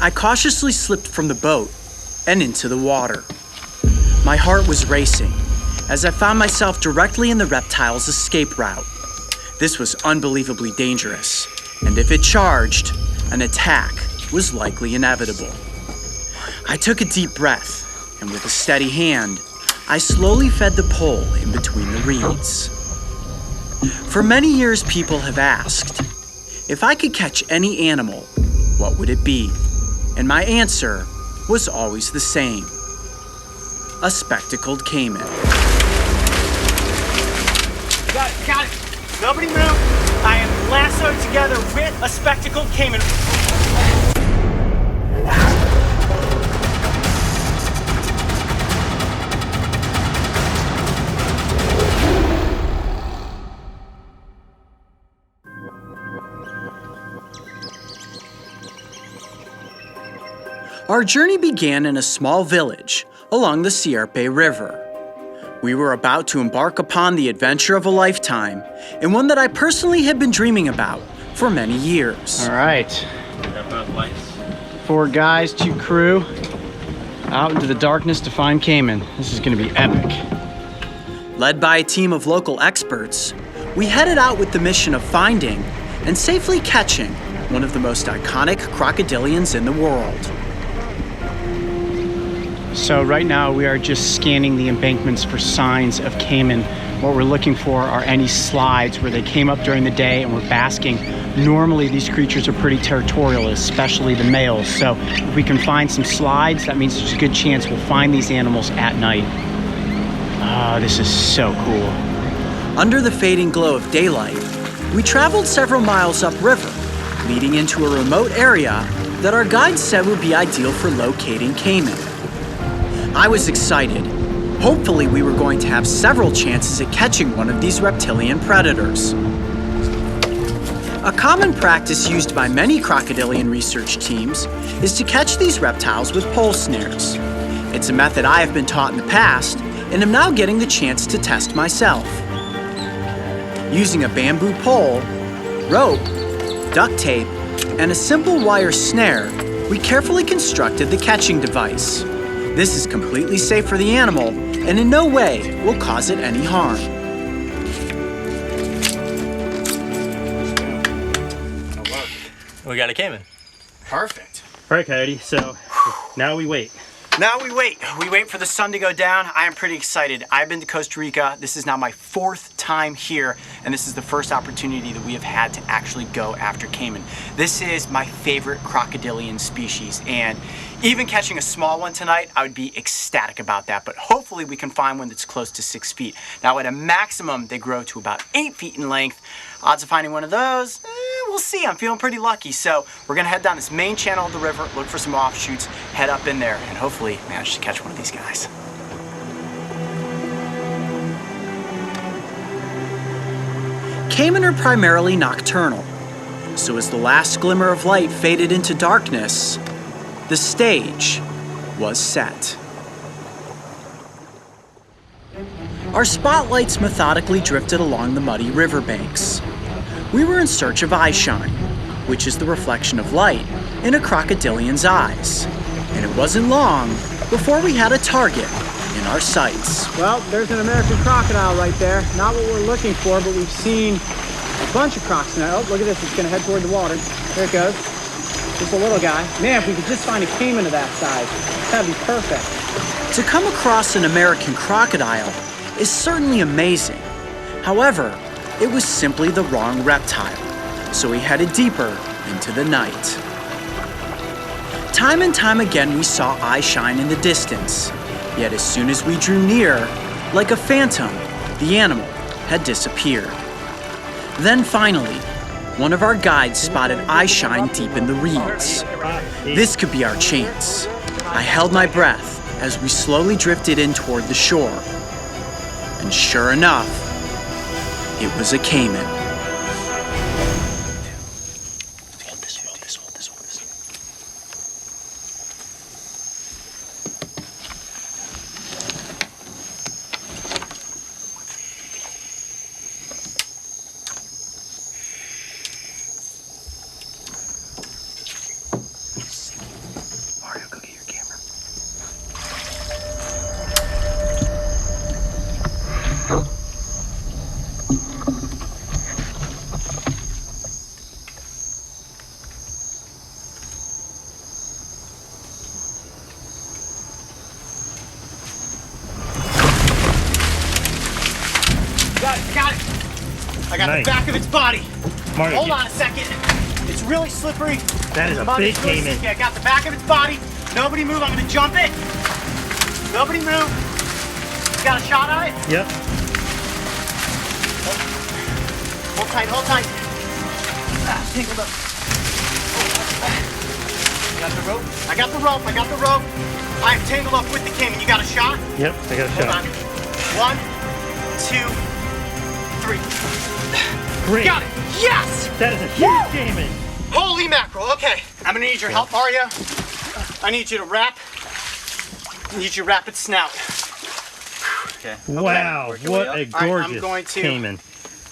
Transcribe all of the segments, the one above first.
I cautiously slipped from the boat and into the water. My heart was racing as I found myself directly in the reptile's escape route. This was unbelievably dangerous, and if it charged, an attack was likely inevitable. I took a deep breath, and with a steady hand, I slowly fed the pole in between the reeds. For many years, people have asked, if I could catch any animal, what would it be? And my answer was always the same: a spectacled caiman. Got it. Nobody move. I am lassoed together with a spectacled caiman. Our journey began in a small village along the Sierpe River. We were about to embark upon the adventure of a lifetime, and one that I personally had been dreaming about for many years. All right. 4 guys, 2 crew, out into the darkness to find caiman. This is gonna be epic. Led by a team of local experts, we headed out with the mission of finding and safely catching one of the most iconic crocodilians in the world. So right now we are just scanning the embankments for signs of caiman. What we're looking for are any slides where they came up during the day and were basking. Normally these creatures are pretty territorial, especially the males. So if we can find some slides, that means there's a good chance we'll find these animals at night. Ah, this is so cool. Under the fading glow of daylight, we traveled several miles upriver, leading into a remote area that our guide said would be ideal for locating caiman. I was excited. Hopefully we were going to have several chances at catching one of these reptilian predators. A common practice used by many crocodilian research teams is to catch these reptiles with pole snares. It's a method I have been taught in the past and am now getting the chance to test myself. Using a bamboo pole, rope, duct tape, and a simple wire snare, we carefully constructed the catching device. This is completely safe for the animal and in no way will cause it any harm. We got a caiman. Perfect. All right, Coyote, so now we wait. Now we wait. We wait for the sun to go down. I am pretty excited. I've been to Costa Rica. This is now my 4th time here, and this is the first opportunity that we have had to actually go after caiman. This is my favorite crocodilian species, and even catching a small one tonight, I would be ecstatic about that, but hopefully we can find one that's close to 6 feet. Now at a maximum, they grow to about 8 feet in length. Odds of finding one of those, we'll see. I'm feeling pretty lucky. So we're gonna head down this main channel of the river, look for some offshoots, head up in there, and hopefully manage to catch one of these guys. Caiman are primarily nocturnal. So as the last glimmer of light faded into darkness, the stage was set. Our spotlights methodically drifted along the muddy riverbanks. We were in search of eyeshine, which is the reflection of light in a crocodilian's eyes. And it wasn't long before we had a target in our sights. Well, there's an American crocodile right there. Not what we're looking for, but we've seen a bunch of crocs now. Oh, look at this, it's gonna head toward the water. There it goes. Just a little guy. Man, if we could just find a caiman of that size, that'd be perfect. To come across an American crocodile is certainly amazing. However, it was simply the wrong reptile, so we headed deeper into the night. Time and time again we saw eyeshine in the distance, yet as soon as we drew near, like a phantom, the animal had disappeared. Then finally, one of our guides spotted eyeshine deep in the reeds. This could be our chance. I held my breath as we slowly drifted in toward the shore. And sure enough, it was a caiman. got nice. the back of its body. Mario, Hold on a second. It's really slippery. That is The a mud big really caiman. sticky. I got the back of its body. Nobody move. I'm gonna jump it. Nobody move. Got a shot on it? Yep. Hold tight, hold tight. Tangled up. I got the rope. I got the rope. I got the rope. I'm tangled up with the caiman. You got a shot? Yep, I got a Hold shot. on. 1, 2, 3. Great. Got it. Yes! That is a huge caiman. Holy mackerel. Okay. I'm gonna need your help, Mario. I need you to wrap. I need you to wrap its snout. Okay. Wow, Work your what way a up. All right, gorgeous I'm going to- caiman.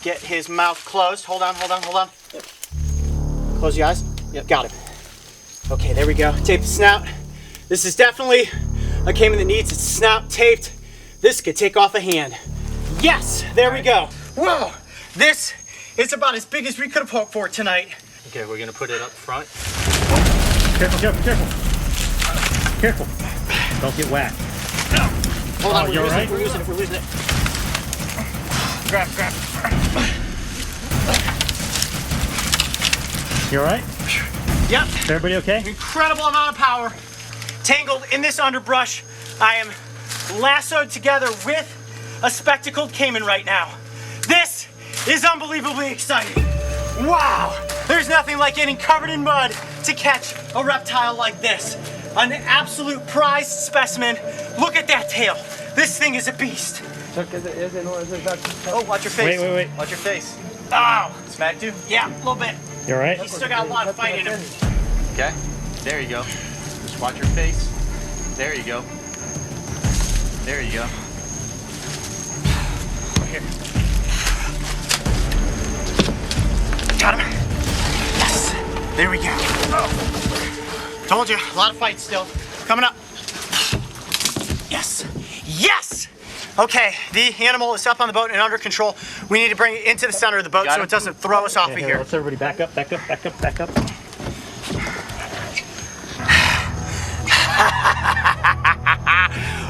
Get his mouth closed. Hold on, hold on, hold on. Close your eyes. Yep. Got it. Okay, there we go. Tape the snout. This is definitely a caiman that needs its snout taped. This could take off a hand. Yes, there we go. Whoa, this is about as big as we could have hoped for tonight. Okay, we're gonna put it up front. Careful, careful, careful. Careful. Don't get whacked. Hold on, you all right? We're losing it, we're losing it. Grab, grab. You all right? Yep. Is everybody okay? Incredible amount of power. Tangled in this underbrush. I am lassoed together with a spectacled caiman right now. This is unbelievably exciting. Wow, there's nothing like getting covered in mud to catch a reptile like this. An absolute prized specimen. Look at that tail. This thing is a beast. Oh, watch your face. Wait. Watch your face. Oh, Smacked you? yeah, a little bit. You all right? He's still got a lot of fight in him. Okay. There you go. Just watch your face. There you go. There you go. Here. Got him. Yes. There we go. Oh. Told you, a lot of fight still. Coming up. Yes. Yes! Okay, the animal is up on the boat and under control. We need to bring it into the center of the boat Got so him. it doesn't throw us off of here. Let's everybody back up, back up, back up, back up.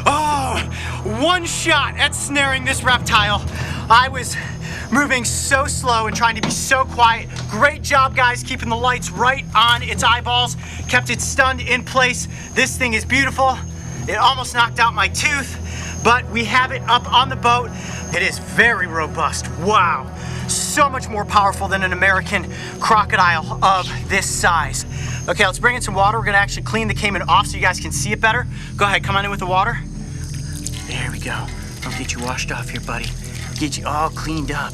Oh, one shot at snaring this reptile. I was moving so slow and trying to be so quiet. Great job, guys, keeping the lights right on its eyeballs. Kept it stunned in place. This thing is beautiful. It almost knocked out my tooth, but we have it up on the boat. It is very robust. Wow. So much more powerful than an American crocodile of this size. Okay, let's bring in some water. We're gonna actually clean the caiman off so you guys can see it better. Go ahead, come on in with the water. There we go. I'll get you washed off here, buddy. Get you all cleaned up.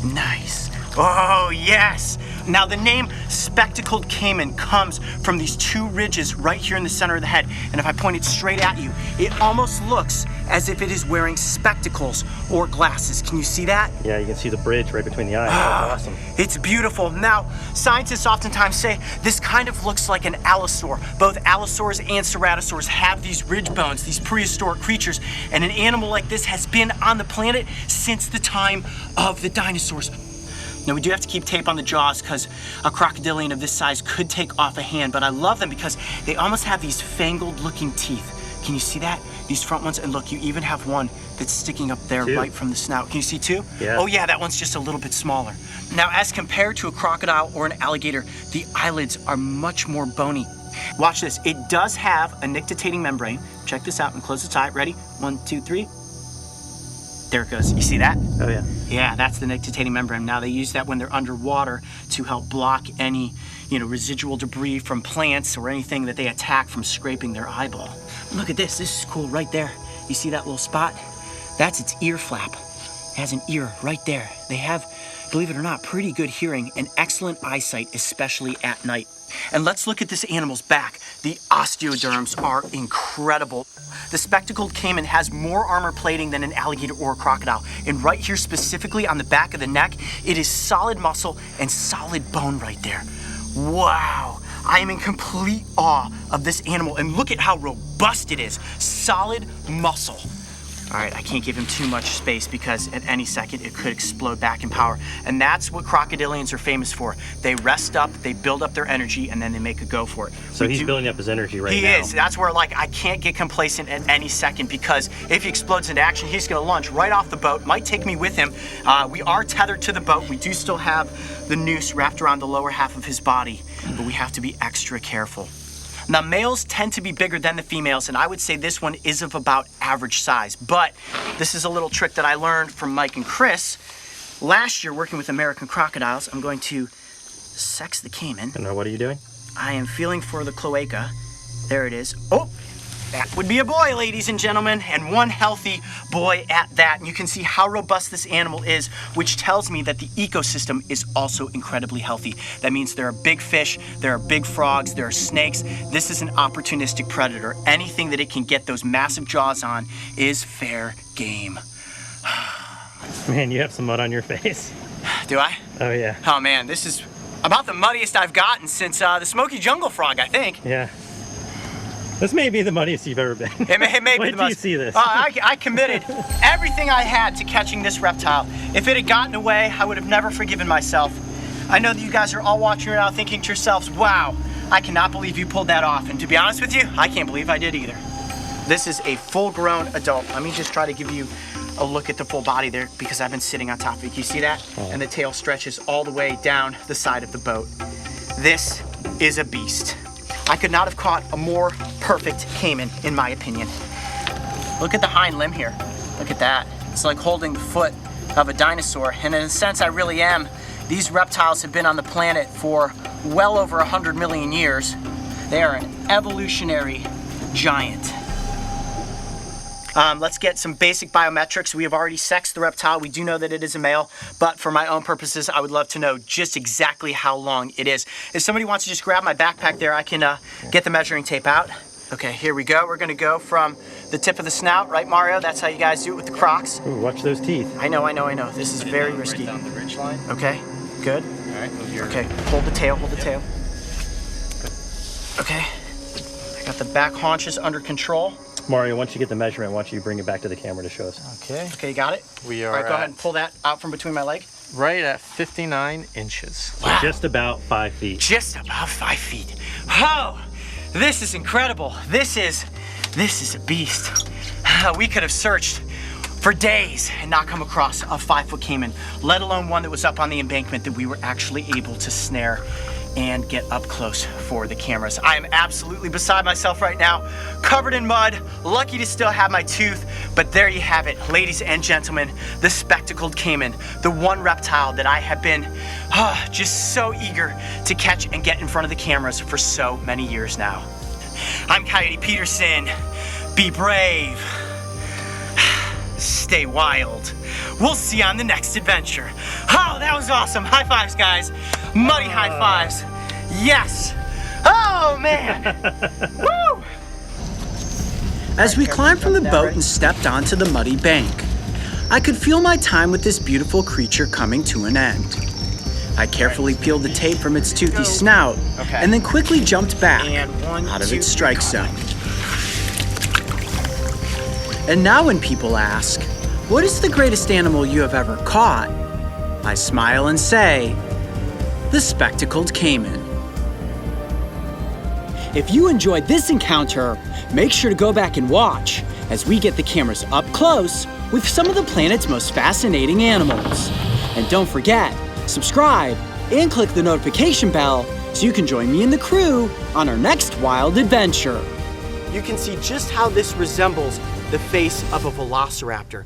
Nice. Oh, yes. Now, the name spectacled caiman comes from these two ridges right here in the center of the head. And if I point it straight at you, it almost looks as if it is wearing spectacles or glasses. Can you see that? Yeah, you can see the bridge right between the eyes. That's awesome. It's beautiful. Now, scientists oftentimes say this kind of looks like an allosaur. Both allosaurs and ceratosaurs have these ridge bones, these prehistoric creatures, and an animal like this has been on the planet since the time of the dinosaurs. Now, we do have to keep tape on the jaws because a crocodilian of this size could take off a hand, but I love them because they almost have these fangled looking teeth. Can you see that? These front ones, and look, you even have one that's sticking up there right from the snout. Can you see two? Yeah. Oh yeah, that one's just a little bit smaller. Now, as compared to a crocodile or an alligator, the eyelids are much more bony. Watch this, it does have a nictitating membrane. Check this out and close its eye. Ready? 1, 2, 3. There it goes. You see that? Oh yeah. Yeah, that's the nictitating membrane. Now they use that when they're underwater to help block any, residual debris from plants or anything that they attack from scraping their eyeball. Look at this. This is cool right there. You see that little spot? That's its ear flap. It has an ear right there. They have, believe it or not, pretty good hearing and excellent eyesight, especially at night. And let's look at this animal's back. The osteoderms are incredible. The spectacled caiman has more armor plating than an alligator or a crocodile. And right here specifically on the back of the neck, it is solid muscle and solid bone right there. Wow, I am in complete awe of this animal. And look at how robust it is. Solid muscle. All right, I can't give him too much space because at any second it could explode back in power. And that's what crocodilians are famous for. They rest up, they build up their energy, and then they make a go for it. So he's building up his energy right now. He is. That's where, like, I can't get complacent at any second because if he explodes into action, he's going to launch right off the boat. Might take me with him. We are tethered to the boat. We do still have the noose wrapped around the lower half of his body, but we have to be extra careful. Now, males tend to be bigger than the females, and I would say this one is of about average size. But this is a little trick that I learned from Mike and Chris last year working with American crocodiles. I'm going to sex the caiman. And now what are you doing? I am feeling for the cloaca. There it is. Oh, that would be a boy, ladies and gentlemen, and one healthy boy at that. And you can see how robust this animal is, which tells me that the ecosystem is also incredibly healthy. That means there are big fish, there are big frogs, there are snakes. This is an opportunistic predator. Anything that it can get those massive jaws on is fair game. Man, you have some mud on your face. Do I? Oh, yeah. Oh, man, this is about the muddiest I've gotten since the Smoky Jungle Frog, I think. Yeah. This may be the muddiest you've ever been. It may be Wait the till you most. see this. I committed everything I had to catching this reptile. If it had gotten away, I would have never forgiven myself. I know that you guys are all watching right now thinking to yourselves, wow, I cannot believe you pulled that off. And to be honest with you, I can't believe I did either. This is a full-grown adult. Let me just try to give you a look at the full body there because I've been sitting on top of it. Can you see that? Oh. And the tail stretches all the way down the side of the boat. This is a beast. I could not have caught a more perfect caiman, in my opinion. Look at the hind limb here. Look at that. It's like holding the foot of a dinosaur, and in a sense, I really am. These reptiles have been on the planet for well over 100 million years. They are an evolutionary giant. Let's get some basic biometrics. We have already sexed the reptile. We do know that it is a male, but for my own purposes, I would love to know just exactly how long it is. If somebody wants to just grab my backpack there, I can get the measuring tape out. Okay, here we go. We're gonna go from the tip of the snout, right, Mario? That's how you guys do it with the Crocs. Ooh, watch those teeth. I know. This is very risky. Right down the ridge line. Okay, good. All right, move your... Okay, hold the tail, hold the tail. Okay, I got the back haunches under control. Mario, once you get the measurement, I want you to bring it back to the camera to show us. Okay. Okay, you got it? We are All right, go ahead and pull that out from between my legs. right at 59 inches. So Wow. just about 5 feet. Just about 5 feet. Oh, this is incredible. This is a beast. We could have searched for days and not come across a 5-foot caiman, let alone one that was up on the embankment that we were actually able to snare and get up close for the cameras. I am absolutely beside myself right now, covered in mud, lucky to still have my tooth, but there you have it, ladies and gentlemen, the spectacled caiman, the one reptile that I have been just so eager to catch and get in front of the cameras for so many years now. I'm Coyote Peterson. Be brave. Stay wild. We'll see you on the next adventure. Oh, that was awesome. High fives, guys. Muddy high fives. Yes. Oh, man. Woo! As we climbed from the boat and stepped onto the muddy bank, I could feel my time with this beautiful creature coming to an end. I carefully peeled the tape from its toothy snout and then quickly jumped back out of its strike zone. And now when people ask, what is the greatest animal you have ever caught? I smile and say, the spectacled caiman. If you enjoyed this encounter, make sure to go back and watch as we get the cameras up close with some of the planet's most fascinating animals. And don't forget, subscribe and click the notification bell so you can join me and the crew on our next wild adventure. You can see just how this resembles the face of a velociraptor.